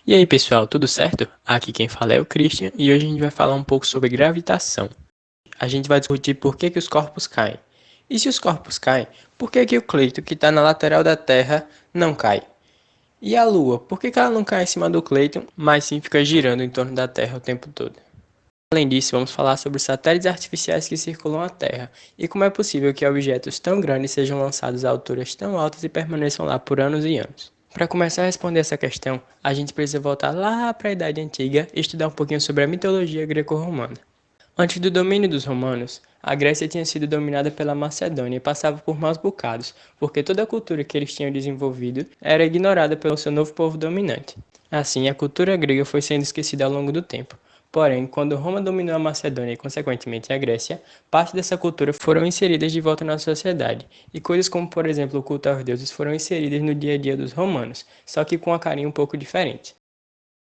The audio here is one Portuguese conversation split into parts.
E aí pessoal, tudo certo? Aqui quem fala é o Christian e hoje a gente vai falar um pouco sobre gravitação. A gente vai discutir por que os corpos caem. E se os corpos caem, por que o Cleito que está na lateral da Terra não cai? E a Lua, por que ela não cai em cima do Cleiton, mas sim fica girando em torno da Terra o tempo todo? Além disso, vamos falar sobre os satélites artificiais que circulam a Terra e como é possível que objetos tão grandes sejam lançados a alturas tão altas e permaneçam lá por anos e anos. Para começar a responder essa questão, a gente precisa voltar lá para a Idade Antiga e estudar um pouquinho sobre a mitologia greco-romana. Antes do domínio dos romanos, a Grécia tinha sido dominada pela Macedônia e passava por maus bocados, porque toda a cultura que eles tinham desenvolvido era ignorada pelo seu novo povo dominante. Assim, a cultura grega foi sendo esquecida ao longo do tempo. Porém, quando Roma dominou a Macedônia e, consequentemente, a Grécia, parte dessa cultura foram inseridas de volta na sociedade, e coisas como, por exemplo, o culto aos deuses foram inseridas no dia a dia dos romanos, só que com uma carinha um pouco diferente.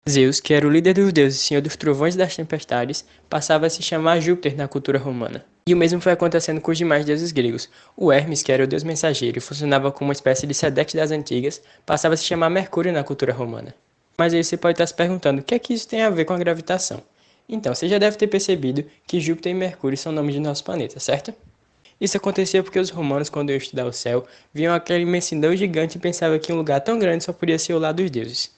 Zeus, que era o líder dos deuses e senhor dos trovões e das tempestades, passava a se chamar Júpiter na cultura romana. E o mesmo foi acontecendo com os demais deuses gregos. O Hermes, que era o deus mensageiro e funcionava como uma espécie de Sedex das antigas, passava a se chamar Mercúrio na cultura romana. Mas aí você pode estar se perguntando, o que é que isso tem a ver com a gravitação? Então, você já deve ter percebido que Júpiter e Mercúrio são nomes de nosso planeta, certo? Isso acontecia porque os romanos, quando iam estudar o céu, viam aquela imensidão gigante e pensavam que um lugar tão grande só podia ser o lar dos deuses.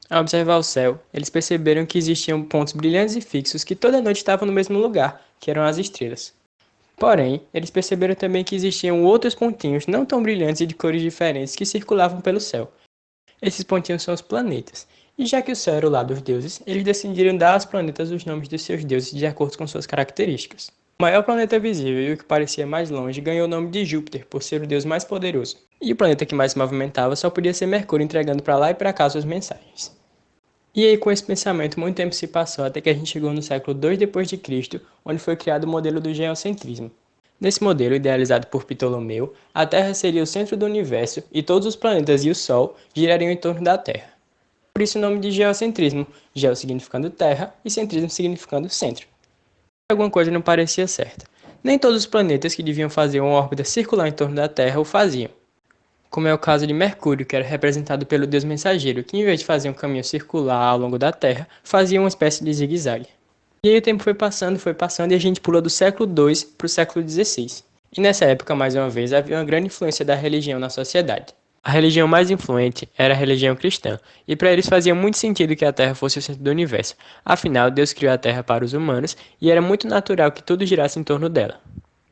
Ao observar o céu, eles perceberam que existiam pontos brilhantes e fixos que toda noite estavam no mesmo lugar, que eram as estrelas. Porém, eles perceberam também que existiam outros pontinhos não tão brilhantes e de cores diferentes que circulavam pelo céu. Esses pontinhos são os planetas. E já que o céu era o lar dos deuses, eles decidiram dar aos planetas os nomes dos seus deuses de acordo com suas características. O maior planeta visível e o que parecia mais longe ganhou o nome de Júpiter por ser o deus mais poderoso. E o planeta que mais se movimentava só podia ser Mercúrio entregando para lá e para cá suas mensagens. E aí com esse pensamento muito tempo se passou até que a gente chegou no século II d.C., onde foi criado o modelo do geocentrismo. Nesse modelo, idealizado por Ptolomeu, a Terra seria o centro do universo e todos os planetas e o Sol girariam em torno da Terra. Por isso o nome de geocentrismo, geo significando terra e centrismo significando centro. Alguma coisa não parecia certa. Nem todos os planetas que deviam fazer uma órbita circular em torno da Terra o faziam, como é o caso de Mercúrio, que era representado pelo deus mensageiro, que em vez de fazer um caminho circular ao longo da Terra, fazia uma espécie de zigue-zague. E aí o tempo foi passando e a gente pula do século II para o século XVI. E nessa época, mais uma vez, havia uma grande influência da religião na sociedade. A religião mais influente era a religião cristã, e para eles fazia muito sentido que a Terra fosse o centro do universo. Afinal, Deus criou a Terra para os humanos, e era muito natural que tudo girasse em torno dela.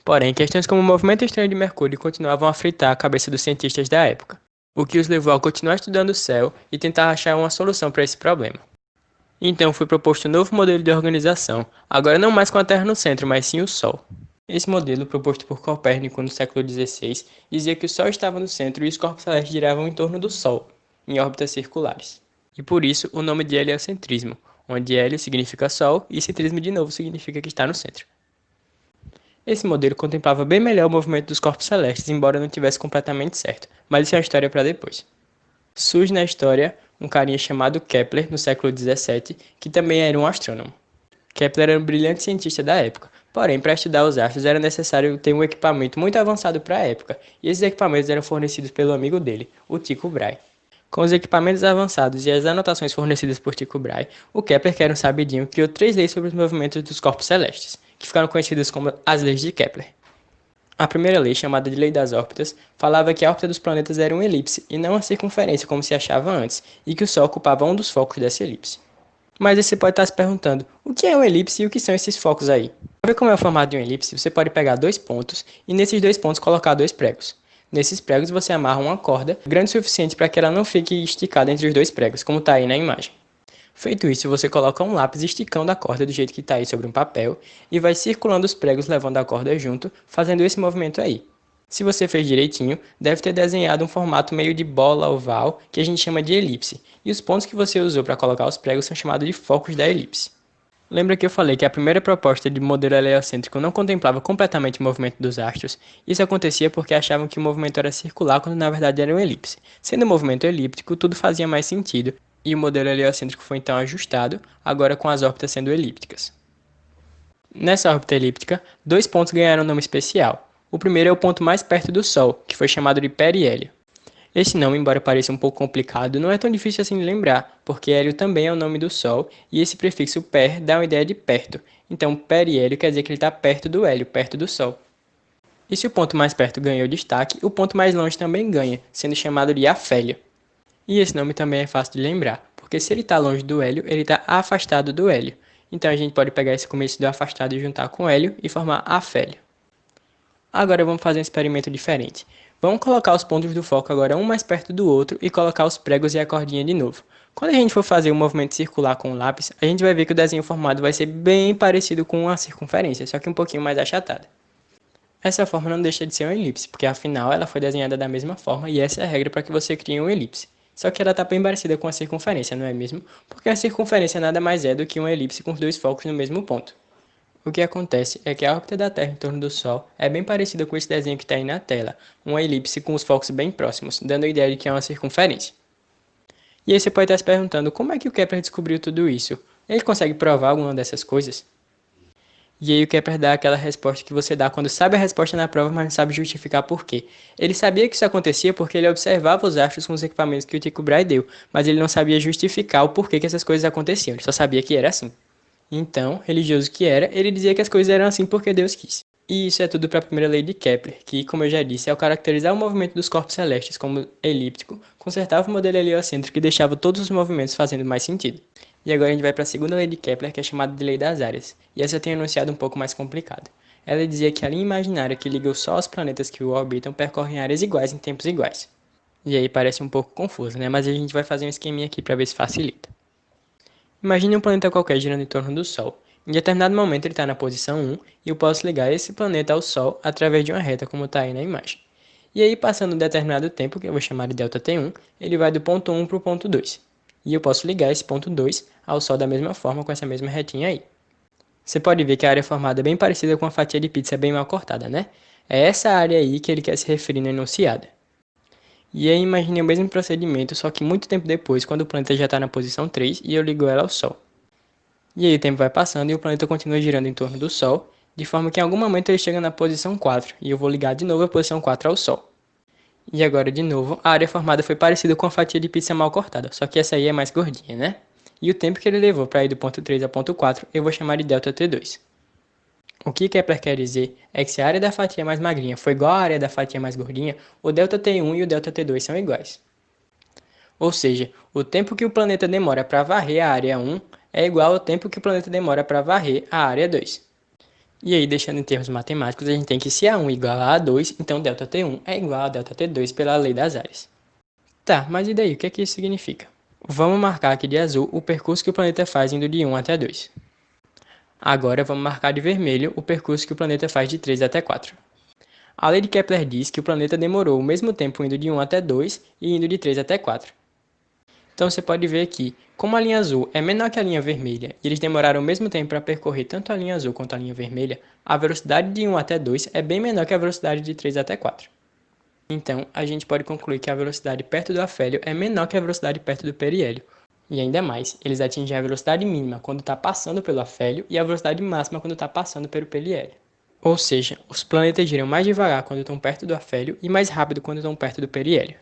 Porém, questões como o movimento estranho de Mercúrio continuavam a fritar a cabeça dos cientistas da época, o que os levou a continuar estudando o céu e tentar achar uma solução para esse problema. Então foi proposto um novo modelo de organização, agora não mais com a Terra no centro, mas sim o Sol. Esse modelo, proposto por Copérnico no século XVI, dizia que o Sol estava no centro e os corpos celestes giravam em torno do Sol, em órbitas circulares. E por isso o nome de heliocentrismo, onde hélio significa Sol e centrismo de novo significa que está no centro. Esse modelo contemplava bem melhor o movimento dos corpos celestes, embora não tivesse completamente certo, mas isso é uma história para depois. Surge na história um carinha chamado Kepler, no século XVII, que também era um astrônomo. Kepler era um brilhante cientista da época, porém, para estudar os astros era necessário ter um equipamento muito avançado para a época, e esses equipamentos eram fornecidos pelo amigo dele, o Tycho Brahe. Com os equipamentos avançados e as anotações fornecidas por Tycho Brahe, o Kepler, que era um sabidinho, criou 3 leis sobre os movimentos dos corpos celestes, que ficaram conhecidas como as leis de Kepler. A primeira lei, chamada de Lei das Órbitas, falava que a órbita dos planetas era uma elipse e não uma circunferência como se achava antes, e que o Sol ocupava um dos focos dessa elipse. Mas aí você pode estar se perguntando, o que é uma elipse e o que são esses focos aí? Para ver como é o formato de uma elipse, você pode pegar 2 pontos e nesses 2 pontos colocar 2 pregos. Nesses pregos você amarra uma corda grande o suficiente para que ela não fique esticada entre os 2 pregos, como está aí na imagem. Feito isso, você coloca um lápis esticando a corda do jeito que está aí sobre um papel e vai circulando os pregos levando a corda junto, fazendo esse movimento aí. Se você fez direitinho, deve ter desenhado um formato meio de bola oval que a gente chama de elipse, e os pontos que você usou para colocar os pregos são chamados de focos da elipse. Lembra que eu falei que a primeira proposta de modelo heliocêntrico não contemplava completamente o movimento dos astros? Isso acontecia porque achavam que o movimento era circular quando na verdade era uma elipse. Sendo um movimento elíptico, tudo fazia mais sentido, e o modelo heliocêntrico foi então ajustado, agora com as órbitas sendo elípticas. Nessa órbita elíptica, 2 pontos ganharam um nome especial. O primeiro é o ponto mais perto do Sol, que foi chamado de perihélio. Esse nome, embora pareça um pouco complicado, não é tão difícil assim de lembrar, porque hélio também é o nome do Sol, e esse prefixo per dá uma ideia de perto. Então, periélio quer dizer que ele está perto do hélio, perto do Sol. E se o ponto mais perto ganhou destaque, o ponto mais longe também ganha, sendo chamado de afélio. E esse nome também é fácil de lembrar, porque se ele está longe do hélio, ele está afastado do hélio. Então a gente pode pegar esse começo do afastado e juntar com hélio e formar afélio. Agora vamos fazer um experimento diferente. Vamos colocar os pontos do foco agora um mais perto do outro e colocar os pregos e a cordinha de novo. Quando a gente for fazer um movimento circular com o lápis, a gente vai ver que o desenho formado vai ser bem parecido com uma circunferência, só que um pouquinho mais achatada. Essa forma não deixa de ser uma elipse, porque afinal ela foi desenhada da mesma forma e essa é a regra para que você crie uma elipse. Só que ela está bem parecida com a circunferência, não é mesmo? Porque a circunferência nada mais é do que uma elipse com os dois focos no mesmo ponto. O que acontece é que a órbita da Terra em torno do Sol é bem parecida com esse desenho que está aí na tela, uma elipse com os focos bem próximos, dando a ideia de que é uma circunferência. E aí você pode estar se perguntando como é que o Kepler descobriu tudo isso? Ele consegue provar alguma dessas coisas? E aí o Kepler dá aquela resposta que você dá quando sabe a resposta na prova, mas não sabe justificar por quê. Ele sabia que isso acontecia porque ele observava os astros com os equipamentos que o Tycho Brahe deu, mas ele não sabia justificar o porquê que essas coisas aconteciam, ele só sabia que era assim. Então, religioso que era, ele dizia que as coisas eram assim porque Deus quis. E isso é tudo para a primeira lei de Kepler, que, como eu já disse, ao caracterizar o movimento dos corpos celestes como elíptico, consertava o modelo heliocêntrico e deixava todos os movimentos fazendo mais sentido. E agora a gente vai para a segunda lei de Kepler, que é chamada de lei das áreas, e essa tem um enunciado um pouco mais complicado. Ela dizia que a linha imaginária que liga o Sol aos planetas que o orbitam percorre áreas iguais em tempos iguais. E aí parece um pouco confuso, né? Mas a gente vai fazer um esqueminha aqui para ver se facilita. Imagine um planeta qualquer girando em torno do Sol. Em determinado momento ele está na posição 1 e eu posso ligar esse planeta ao Sol através de uma reta, como está aí na imagem. E aí, passando um determinado tempo, que eu vou chamar de ΔT1, ele vai do ponto 1 para o ponto 2. E eu posso ligar esse ponto 2 ao Sol da mesma forma, com essa mesma retinha aí. Você pode ver que a área formada é bem parecida com uma fatia de pizza bem mal cortada, né? É essa área aí que ele quer se referir na enunciada. E aí imagine o mesmo procedimento, só que muito tempo depois, quando o planeta já está na posição 3 e eu ligo ela ao Sol. E aí o tempo vai passando e o planeta continua girando em torno do Sol, de forma que em algum momento ele chega na posição 4, e eu vou ligar de novo a posição 4 ao Sol. E agora de novo, a área formada foi parecida com a fatia de pizza mal cortada, só que essa aí é mais gordinha, né? E o tempo que ele levou para ir do ponto 3 ao ponto 4, eu vou chamar de ΔT2. O que Kepler quer dizer é que se a área da fatia mais magrinha for igual à área da fatia mais gordinha, o ΔT1 e o ΔT2 são iguais. Ou seja, o tempo que o planeta demora para varrer a área 1 é igual ao tempo que o planeta demora para varrer a área 2. E aí, deixando em termos matemáticos, a gente tem que se A1 é igual a A2, então ΔT1 é igual a ΔT2 pela lei das áreas. Tá, mas e daí? O que é que isso significa? Vamos marcar aqui de azul o percurso que o planeta faz indo de 1 até 2. Agora vamos marcar de vermelho o percurso que o planeta faz de 3 até 4. A lei de Kepler diz que o planeta demorou o mesmo tempo indo de 1 até 2 e indo de 3 até 4. Então você pode ver aqui, como a linha azul é menor que a linha vermelha e eles demoraram o mesmo tempo para percorrer tanto a linha azul quanto a linha vermelha, a velocidade de 1 até 2 é bem menor que a velocidade de 3 até 4. Então, a gente pode concluir que a velocidade perto do afélio é menor que a velocidade perto do periélio. E ainda mais, eles atingem a velocidade mínima quando está passando pelo afélio e a velocidade máxima quando está passando pelo periélio. Ou seja, os planetas giram mais devagar quando estão perto do afélio e mais rápido quando estão perto do periélio.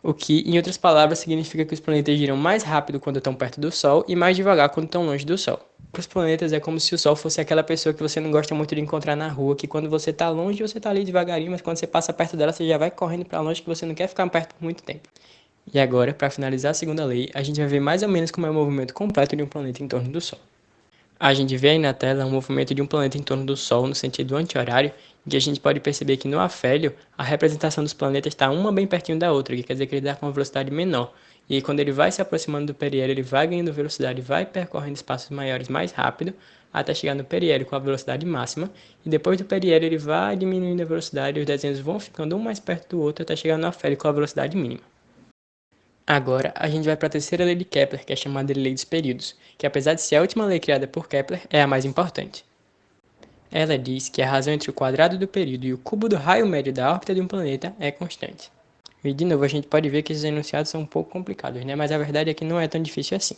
O que, em outras palavras, significa que os planetas giram mais rápido quando estão perto do Sol e mais devagar quando estão longe do Sol. Para os planetas é como se o Sol fosse aquela pessoa que você não gosta muito de encontrar na rua, que quando você está longe você está ali devagarinho, mas quando você passa perto dela você já vai correndo para longe que você não quer ficar perto por muito tempo. E agora, para finalizar a segunda lei, a gente vai ver mais ou menos como é o movimento completo de um planeta em torno do Sol. A gente vê aí na tela um movimento de um planeta em torno do Sol no sentido anti-horário, em que a gente pode perceber que no afélio a representação dos planetas está uma bem pertinho da outra, que quer dizer que ele está com uma velocidade menor. E aí, quando ele vai se aproximando do periélio, ele vai ganhando velocidade, vai percorrendo espaços maiores mais rápido, até chegar no periélio com a velocidade máxima, e depois do periélio ele vai diminuindo a velocidade e os desenhos vão ficando um mais perto do outro até chegar no afélio com a velocidade mínima. Agora, a gente vai para a terceira lei de Kepler, que é chamada de lei dos períodos, que apesar de ser a última lei criada por Kepler, é a mais importante. Ela diz que a razão entre o quadrado do período e o cubo do raio médio da órbita de um planeta é constante. E de novo, a gente pode ver que esses enunciados são um pouco complicados, né? Mas a verdade é que não é tão difícil assim.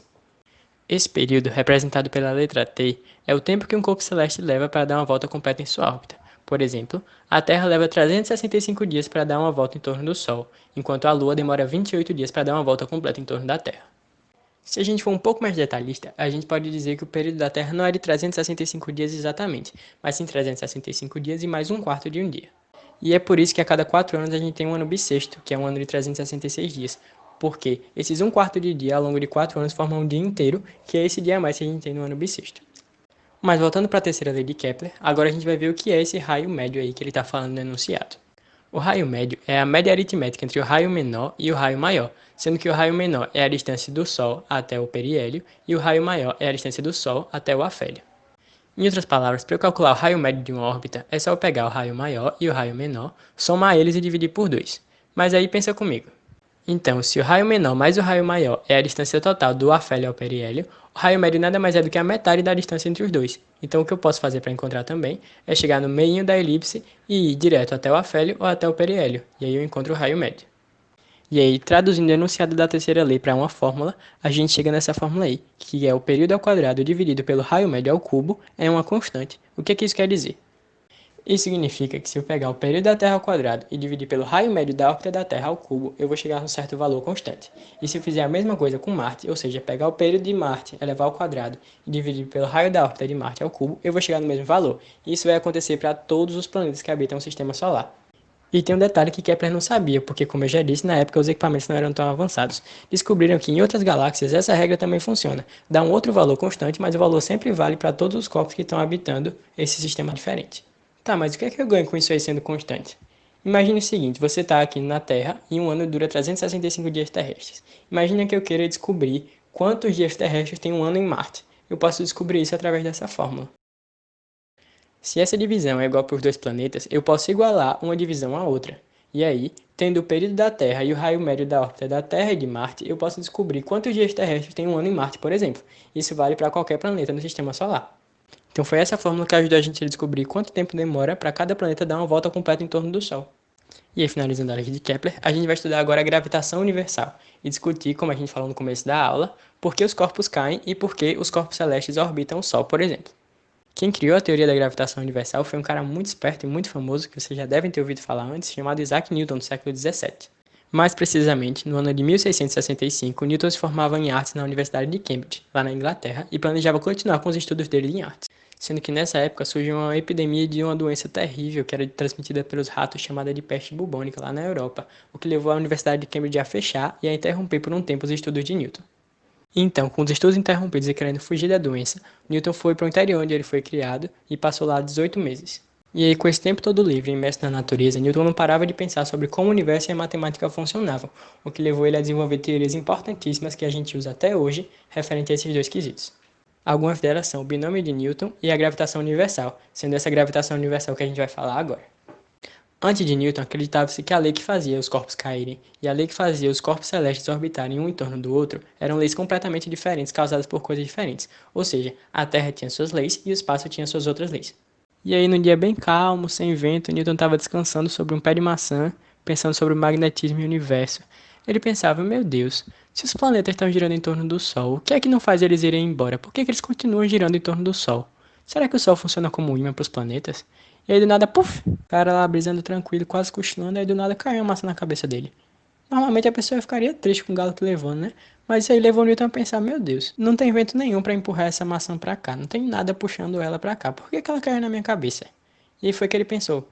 Esse período, representado pela letra T, é o tempo que um corpo celeste leva para dar uma volta completa em sua órbita. Por exemplo, a Terra leva 365 dias para dar uma volta em torno do Sol, enquanto a Lua demora 28 dias para dar uma volta completa em torno da Terra. Se a gente for um pouco mais detalhista, a gente pode dizer que o período da Terra não é de 365 dias exatamente, mas sim 365 dias e mais um quarto de um dia. E é por isso que a cada 4 anos a gente tem um ano bissexto, que é um ano de 366 dias, porque esses um quarto de dia ao longo de 4 anos formam um dia inteiro, que é esse dia a mais que a gente tem no ano bissexto. Mas voltando para a terceira lei de Kepler, agora a gente vai ver o que é esse raio médio aí que ele está falando no enunciado. O raio médio é a média aritmética entre o raio menor e o raio maior, sendo que o raio menor é a distância do Sol até o periélio e o raio maior é a distância do Sol até o afélio. Em outras palavras, para eu calcular o raio médio de uma órbita, é só eu pegar o raio maior e o raio menor, somar eles e dividir por 2. Mas aí pensa comigo. Então, se o raio menor mais o raio maior é a distância total do afélio ao periélio, o raio médio nada mais é do que a metade da distância entre os dois. Então, o que eu posso fazer para encontrar também é chegar no meio da elipse e ir direto até o afélio ou até o periélio, e aí eu encontro o raio médio. E aí, traduzindo o enunciado da terceira lei para uma fórmula, a gente chega nessa fórmula aí, que é o período ao quadrado dividido pelo raio médio ao cubo é uma constante. O que isso quer dizer? Isso significa que se eu pegar o período da Terra ao quadrado e dividir pelo raio médio da órbita da Terra ao cubo, eu vou chegar a um certo valor constante. E se eu fizer a mesma coisa com Marte, ou seja, pegar o período de Marte elevar ao quadrado e dividir pelo raio da órbita de Marte ao cubo, eu vou chegar no mesmo valor. E isso vai acontecer para todos os planetas que habitam o sistema solar. E tem um detalhe que Kepler não sabia, porque como eu já disse, na época os equipamentos não eram tão avançados. Descobriram que em outras galáxias essa regra também funciona. Dá um outro valor constante, mas o valor sempre vale para todos os corpos que estão habitando esse sistema diferente. Tá, mas o que é que eu ganho com isso aí sendo constante? Imagine o seguinte, você está aqui na Terra e um ano dura 365 dias terrestres. Imagina que eu queira descobrir quantos dias terrestres tem um ano em Marte. Eu posso descobrir isso através dessa fórmula. Se essa divisão é igual para os dois planetas, eu posso igualar uma divisão à outra. E aí, tendo o período da Terra e o raio médio da órbita da Terra e de Marte, eu posso descobrir quantos dias terrestres tem um ano em Marte, por exemplo. Isso vale para qualquer planeta no sistema solar. Então foi essa fórmula que ajudou a gente a descobrir quanto tempo demora para cada planeta dar uma volta completa em torno do Sol. E aí, finalizando a lei de Kepler, a gente vai estudar agora a gravitação universal e discutir, como a gente falou no começo da aula, por que os corpos caem e por que os corpos celestes orbitam o Sol, por exemplo. Quem criou a teoria da gravitação universal foi um cara muito esperto e muito famoso que vocês já devem ter ouvido falar antes, chamado Isaac Newton, do século XVII. Mais precisamente, no ano de 1665, Newton se formava em artes na Universidade de Cambridge, lá na Inglaterra, e planejava continuar com os estudos dele em artes. Sendo que nessa época surgiu uma epidemia de uma doença terrível que era transmitida pelos ratos chamada de peste bubônica lá na Europa, o que levou a Universidade de Cambridge a fechar e a interromper por um tempo os estudos de Newton. Então, com os estudos interrompidos e querendo fugir da doença, Newton foi para o interior onde ele foi criado e passou lá 18 meses. E aí, com esse tempo todo livre e imerso na natureza, Newton não parava de pensar sobre como o universo e a matemática funcionavam, o que levou ele a desenvolver teorias importantíssimas que a gente usa até hoje, referente a esses dois quesitos. Algumas delas são o binômio de Newton e a gravitação universal, sendo essa gravitação universal que a gente vai falar agora. Antes de Newton, acreditava-se que a lei que fazia os corpos caírem e a lei que fazia os corpos celestes orbitarem um em torno do outro eram leis completamente diferentes causadas por coisas diferentes, ou seja, a Terra tinha suas leis e o espaço tinha suas outras leis. E aí, num dia bem calmo, sem vento, Newton estava descansando sobre um pé de maçã, pensando sobre o magnetismo e o universo. Ele pensava, meu Deus, se os planetas estão girando em torno do Sol, o que é que não faz eles irem embora? Por que eles continuam girando em torno do Sol? Será que o Sol funciona como um ímã para os planetas? E aí do nada, puf, o cara lá brisando tranquilo, quase cochilando, aí do nada caiu uma maçã na cabeça dele. Normalmente a pessoa ficaria triste com o galo que levou, né? Mas isso aí levou o Newton a pensar, meu Deus, não tem vento nenhum para empurrar essa maçã para cá, não tem nada puxando ela para cá, por que que ela caiu na minha cabeça? E aí foi que ele pensou,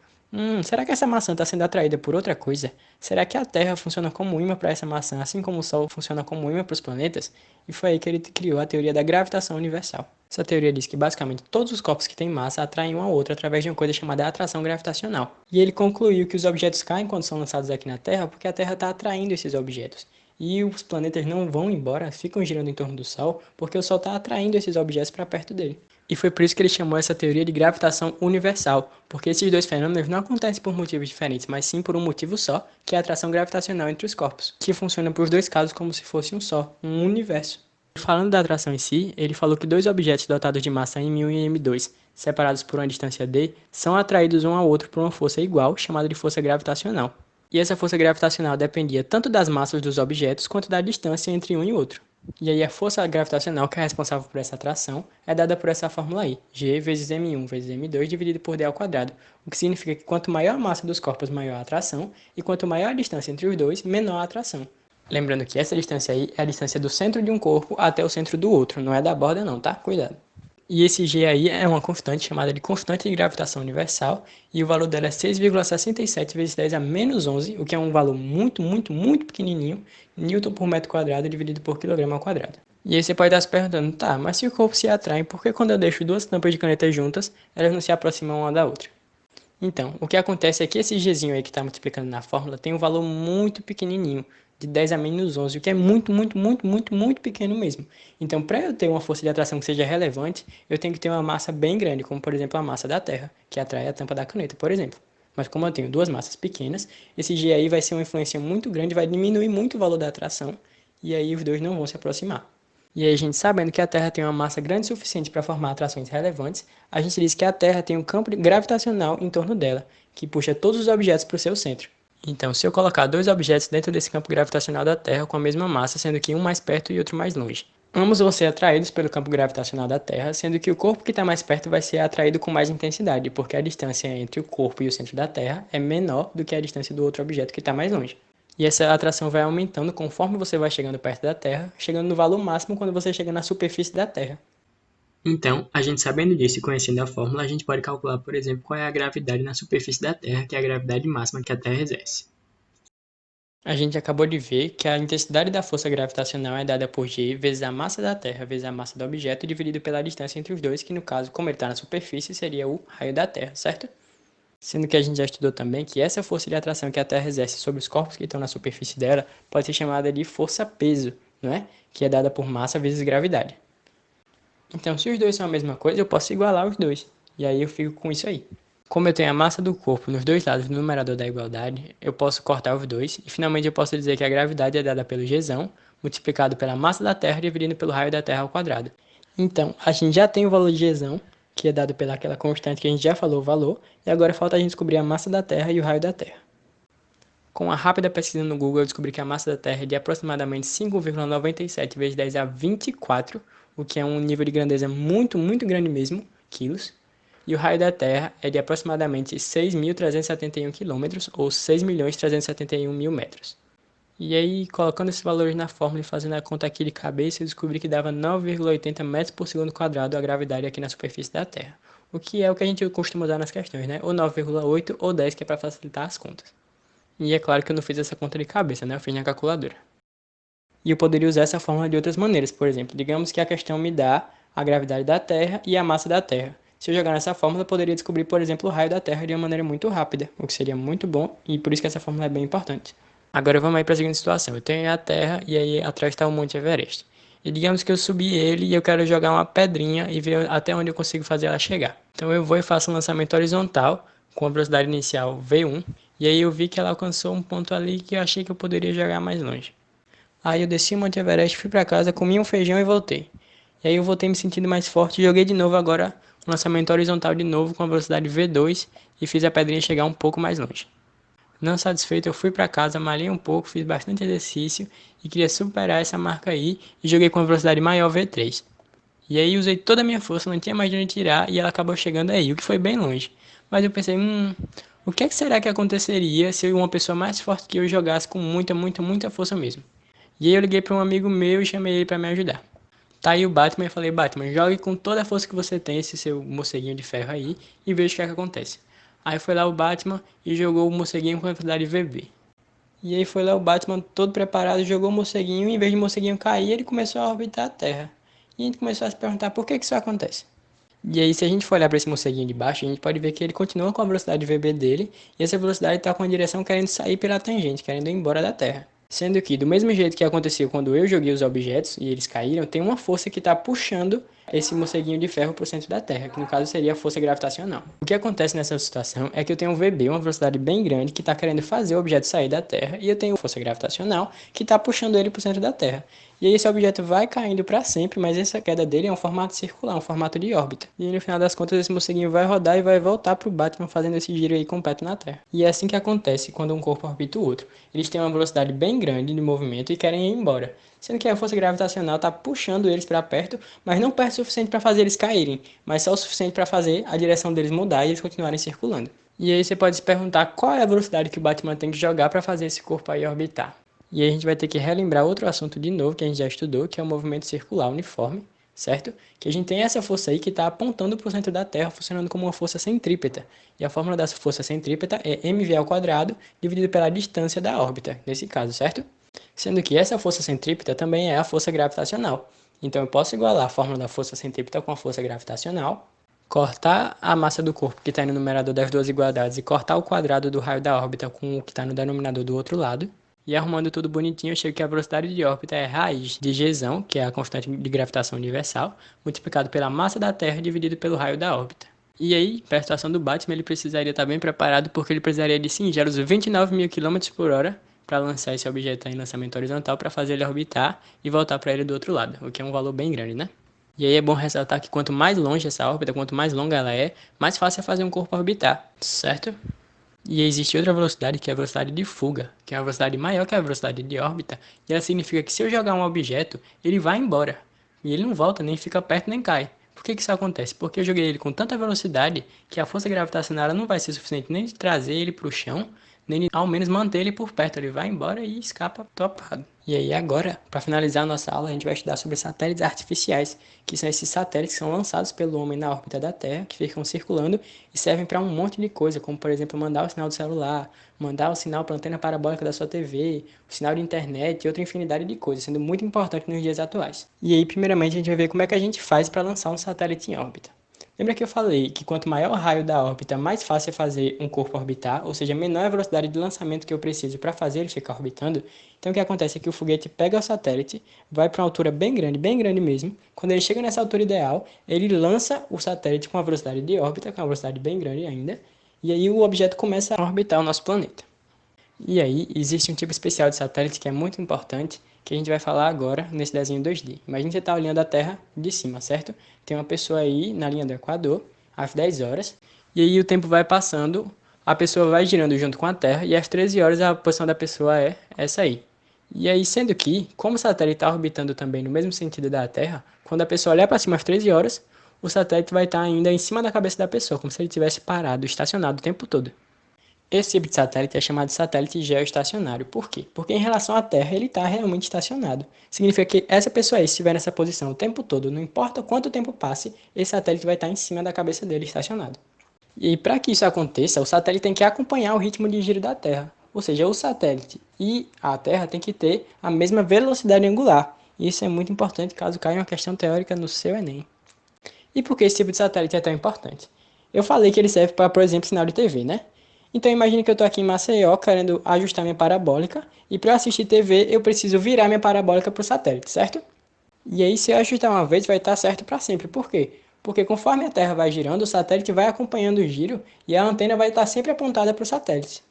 será que essa maçã está sendo atraída por outra coisa? Será que a Terra funciona como imã para essa maçã, assim como o Sol funciona como imã para os planetas? E foi aí que ele criou a teoria da gravitação universal. Essa teoria diz que basicamente todos os corpos que têm massa atraem um ao outro através de uma coisa chamada atração gravitacional. E ele concluiu que os objetos caem quando são lançados aqui na Terra porque a Terra está atraindo esses objetos. E os planetas não vão embora, ficam girando em torno do Sol, porque o Sol está atraindo esses objetos para perto dele. E foi por isso que ele chamou essa teoria de gravitação universal, porque esses dois fenômenos não acontecem por motivos diferentes, mas sim por um motivo só, que é a atração gravitacional entre os corpos, que funciona para os dois casos como se fosse um só, um universo. Falando da atração em si, ele falou que dois objetos dotados de massa m1 e m2, separados por uma distância d, são atraídos um ao outro por uma força igual, chamada de força gravitacional. E essa força gravitacional dependia tanto das massas dos objetos quanto da distância entre um e outro. E aí a força gravitacional que é responsável por essa atração é dada por essa fórmula aí, G vezes m1 vezes m2 dividido por d ao quadrado, o que significa que quanto maior a massa dos corpos, maior a atração, e quanto maior a distância entre os dois, menor a atração. Lembrando que essa distância aí é a distância do centro de um corpo até o centro do outro, não é da borda não, tá? Cuidado. E esse G aí é uma constante chamada de constante de gravitação universal, e o valor dela é 6,67 vezes 10 a menos 11, o que é um valor muito pequenininho, Newton por metro quadrado dividido por quilograma ao quadrado. E aí você pode estar se perguntando, tá, mas se o corpo se atrai, por que quando eu deixo duas tampas de caneta juntas, elas não se aproximam uma da outra? Então, o que acontece é que esse Gzinho aí que está multiplicando na fórmula tem um valor muito pequenininho, de 10 a menos 11, o que é muito pequeno mesmo. Então, para eu ter uma força de atração que seja relevante, eu tenho que ter uma massa bem grande, como por exemplo a massa da Terra, que atrai a tampa da caneta, por exemplo. Mas como eu tenho duas massas pequenas, esse G aí vai ser uma influência muito grande, vai diminuir muito o valor da atração, e aí os dois não vão se aproximar. E aí a gente sabendo que a Terra tem uma massa grande o suficiente para formar atrações relevantes, a gente diz que a Terra tem um campo gravitacional em torno dela, que puxa todos os objetos para o seu centro. Então, se eu colocar dois objetos dentro desse campo gravitacional da Terra com a mesma massa, sendo que um mais perto e outro mais longe, ambos vão ser atraídos pelo campo gravitacional da Terra, sendo que o corpo que está mais perto vai ser atraído com mais intensidade, porque a distância entre o corpo e o centro da Terra é menor do que a distância do outro objeto que está mais longe. E essa atração vai aumentando conforme você vai chegando perto da Terra, chegando no valor máximo quando você chega na superfície da Terra. Então, a gente sabendo disso e conhecendo a fórmula, a gente pode calcular, por exemplo, qual é a gravidade na superfície da Terra, que é a gravidade máxima que a Terra exerce. A gente acabou de ver que a intensidade da força gravitacional é dada por G vezes a massa da Terra vezes a massa do objeto dividido pela distância entre os dois, que no caso, como ele está na superfície, seria o raio da Terra, certo? Sendo que a gente já estudou também que essa força de atração que a Terra exerce sobre os corpos que estão na superfície dela pode ser chamada de força-peso, não é? Que é dada por massa vezes gravidade. Então, se os dois são a mesma coisa, eu posso igualar os dois. E aí eu fico com isso aí. Como eu tenho a massa do corpo nos dois lados do numerador da igualdade, eu posso cortar os dois e finalmente eu posso dizer que a gravidade é dada pelo Gzão multiplicado pela massa da Terra dividido pelo raio da Terra ao quadrado. Então, a gente já tem o valor de Gzão, que é dado pelaquela constante que a gente já falou o valor, e agora falta a gente descobrir a massa da Terra e o raio da Terra. Com uma rápida pesquisa no Google, eu descobri que a massa da Terra é de aproximadamente 5,97 vezes 10 a 24, o que é um nível de grandeza muito grande mesmo, quilos. E o raio da Terra é de aproximadamente 6.371 km, ou 6.371.000 metros. E aí, colocando esses valores na fórmula e fazendo a conta aqui de cabeça, eu descobri que dava 9,80 metros por segundo quadrado a gravidade aqui na superfície da Terra. O que é o que a gente costuma usar nas questões, né? Ou 9,8 ou 10, que é para facilitar as contas. E é claro que eu não fiz essa conta de cabeça, né? Eu fiz na calculadora. E eu poderia usar essa fórmula de outras maneiras. Por exemplo, digamos que a questão me dá a gravidade da Terra e a massa da Terra. Se eu jogar nessa fórmula, eu poderia descobrir, por exemplo, o raio da Terra de uma maneira muito rápida, o que seria muito bom, e por isso que essa fórmula é bem importante. Agora vamos aí para a seguinte situação. Eu tenho a Terra e aí atrás está o Monte Everest. E digamos que eu subi ele e eu quero jogar uma pedrinha e ver até onde eu consigo fazer ela chegar. Então eu vou e faço um lançamento horizontal com a velocidade inicial V1. E aí eu vi que ela alcançou um ponto ali que eu achei que eu poderia jogar mais longe. Aí eu desci o Monte Everest, fui para casa, comi um feijão e voltei. E aí eu voltei me sentindo mais forte e joguei de novo agora um lançamento horizontal de novo com a velocidade V2 e fiz a pedrinha chegar um pouco mais longe. Não satisfeito, eu fui para casa, malhei um pouco, fiz bastante exercício e queria superar essa marca aí e joguei com a velocidade maior V3. E aí usei toda a minha força, não tinha mais de onde tirar e ela acabou chegando aí, o que foi bem longe. Mas eu pensei, o que é que será que aconteceria se uma pessoa mais forte que eu jogasse com muita força mesmo? E aí eu liguei para um amigo meu e chamei ele para me ajudar. Tá aí o Batman e falei, Batman, jogue com toda a força que você tem esse seu morceguinho de ferro aí e veja o que é que acontece. Aí foi lá o Batman e jogou o morceguinho com a velocidade VB. E aí foi lá o Batman todo preparado, jogou o morceguinho e em vez de o morceguinho cair, ele começou a orbitar a Terra. E a gente começou a se perguntar por que isso acontece. E aí, se a gente for olhar para esse morceguinho de baixo, a gente pode ver que ele continua com a velocidade VB dele, e essa velocidade está com a direção querendo sair pela tangente, querendo ir embora da Terra. Sendo que, do mesmo jeito que aconteceu quando eu joguei os objetos e eles caíram, tem uma força que está puxando esse morceguinho de ferro para o centro da Terra, que no caso seria a força gravitacional. O que acontece nessa situação é que eu tenho um VB, uma velocidade bem grande, que está querendo fazer o objeto sair da Terra, e eu tenho força gravitacional que está puxando ele para o centro da Terra. E aí esse objeto vai caindo para sempre, mas essa queda dele é um formato circular, um formato de órbita. E no final das contas esse morceguinho vai rodar e vai voltar para o Batman fazendo esse giro aí completo na Terra. E é assim que acontece quando um corpo orbita o outro. Eles têm uma velocidade bem grande de movimento e querem ir embora. sendo que a força gravitacional está puxando eles para perto, mas não perto o suficiente para fazer eles caírem, mas só o suficiente para fazer a direção deles mudar e eles continuarem circulando. E aí você pode se perguntar qual é a velocidade que o Batman tem que jogar para fazer esse corpo aí orbitar. E aí a gente vai ter que relembrar outro assunto de novo que a gente já estudou, que é o movimento circular uniforme, certo? Que a gente tem essa força aí que está apontando para o centro da Terra, funcionando como uma força centrípeta. E a fórmula dessa força centrípeta é mv ao quadrado dividido pela distância da órbita, nesse caso, certo? Sendo que essa força centrípeta também é a força gravitacional. Então eu posso igualar a fórmula da força centrípeta com a força gravitacional, cortar a massa do corpo que está no numerador das duas igualdades e cortar o quadrado do raio da órbita com o que está no denominador do outro lado. E arrumando tudo bonitinho, eu chego que a velocidade de órbita é raiz de gzão, que é a constante de gravitação universal, multiplicado pela massa da Terra dividido pelo raio da órbita. E aí, para a situação do Batman, ele precisaria estar bem preparado porque ele precisaria de singelos 29.000 km/h para lançar esse objeto em lançamento horizontal para fazer ele orbitar e voltar para ele do outro lado, o que é um valor bem grande, né? E aí é bom ressaltar que quanto mais longe essa órbita, quanto mais longa ela é, mais fácil é fazer um corpo orbitar, certo? E existe outra velocidade que é a velocidade de fuga, que é uma velocidade maior que a velocidade de órbita, e ela significa que se eu jogar um objeto, ele vai embora, e ele não volta, nem fica perto, nem cai. Por que isso acontece? Porque eu joguei ele com tanta velocidade que a força gravitacional não vai ser suficiente nem de trazer ele para o chão, nem de ao menos manter ele por perto, ele vai embora e escapa topado. E aí agora, para finalizar a nossa aula, a gente vai estudar sobre satélites artificiais, que são esses satélites que são lançados pelo homem na órbita da Terra, que ficam circulando e servem para um monte de coisa, como por exemplo mandar o sinal do celular, mandar o sinal para a antena parabólica da sua TV, o sinal de internet e outra infinidade de coisas, sendo muito importante nos dias atuais. E aí, primeiramente, a gente vai ver como é que a gente faz para lançar um satélite em órbita. Lembra que eu falei que quanto maior o raio da órbita, mais fácil é fazer um corpo orbitar, ou seja, menor é a velocidade de lançamento que eu preciso para fazer ele ficar orbitando? Então o que acontece é que o foguete pega o satélite, vai para uma altura bem grande mesmo. Quando ele chega nessa altura ideal, ele lança o satélite com uma velocidade de órbita, com uma velocidade bem grande ainda, e aí o objeto começa a orbitar o nosso planeta. E aí, existe um tipo especial de satélite que é muito importante, que a gente vai falar agora nesse desenho 2D. Imagina que você está olhando a Terra de cima, certo? Tem uma pessoa aí na linha do Equador, às 10 horas, e aí o tempo vai passando, a pessoa vai girando junto com a Terra, e às 13 horas a posição da pessoa é essa aí. E aí, sendo que, como o satélite está orbitando também no mesmo sentido da Terra, quando a pessoa olhar para cima às 13 horas, o satélite vai estar ainda em cima da cabeça da pessoa, como se ele tivesse parado, estacionado o tempo todo. Esse tipo de satélite é chamado de satélite geoestacionário. Por quê? Porque em relação à Terra ele está realmente estacionado. Significa que essa pessoa aí, se estiver nessa posição o tempo todo, não importa quanto tempo passe, esse satélite vai estar em cima da cabeça dele estacionado. E para que isso aconteça, o satélite tem que acompanhar o ritmo de giro da Terra. Ou seja, o satélite e a Terra tem que ter a mesma velocidade angular. Isso é muito importante caso caia uma questão teórica no seu Enem. E por que esse tipo de satélite é tão importante? Eu falei que ele serve para, por exemplo, sinal de TV, né? Então imagine que eu estou aqui em Maceió querendo ajustar minha parabólica e para assistir TV eu preciso virar minha parabólica para o satélite, certo? E aí se eu ajustar uma vez vai estar certo para sempre. Por quê? Porque conforme a Terra vai girando, o satélite vai acompanhando o giro e a antena vai estar sempre apontada para o satélite.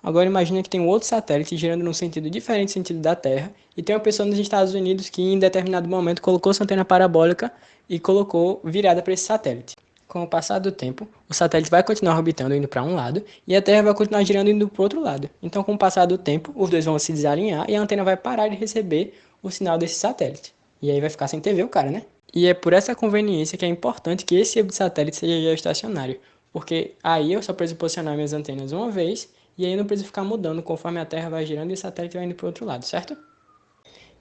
Agora imagine que tem um outro satélite girando num sentido diferente do sentido da Terra e tem uma pessoa nos Estados Unidos que em determinado momento colocou sua antena parabólica e colocou virada para esse satélite. Com o passar do tempo, o satélite vai continuar orbitando indo para um lado e a Terra vai continuar girando indo para o outro lado. Então, com o passar do tempo, os dois vão se desalinhar e a antena vai parar de receber o sinal desse satélite. E aí vai ficar sem TV o cara, né? E é por essa conveniência que é importante que esse tipo de satélite seja geoestacionário, porque aí eu só preciso posicionar minhas antenas uma vez e aí eu não preciso ficar mudando conforme a Terra vai girando e o satélite vai indo para o outro lado, certo?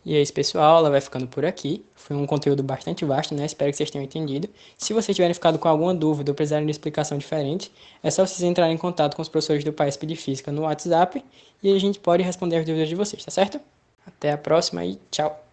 E é isso, pessoal, ela vai ficando por aqui. Foi um conteúdo bastante vasto, né? Espero que vocês tenham entendido. Se vocês tiverem ficado com alguma dúvida ou precisarem de explicação diferente, é só vocês entrarem em contato com os professores do PAESP de Física no WhatsApp e a gente pode responder as dúvidas de vocês, tá certo? Até a próxima e tchau!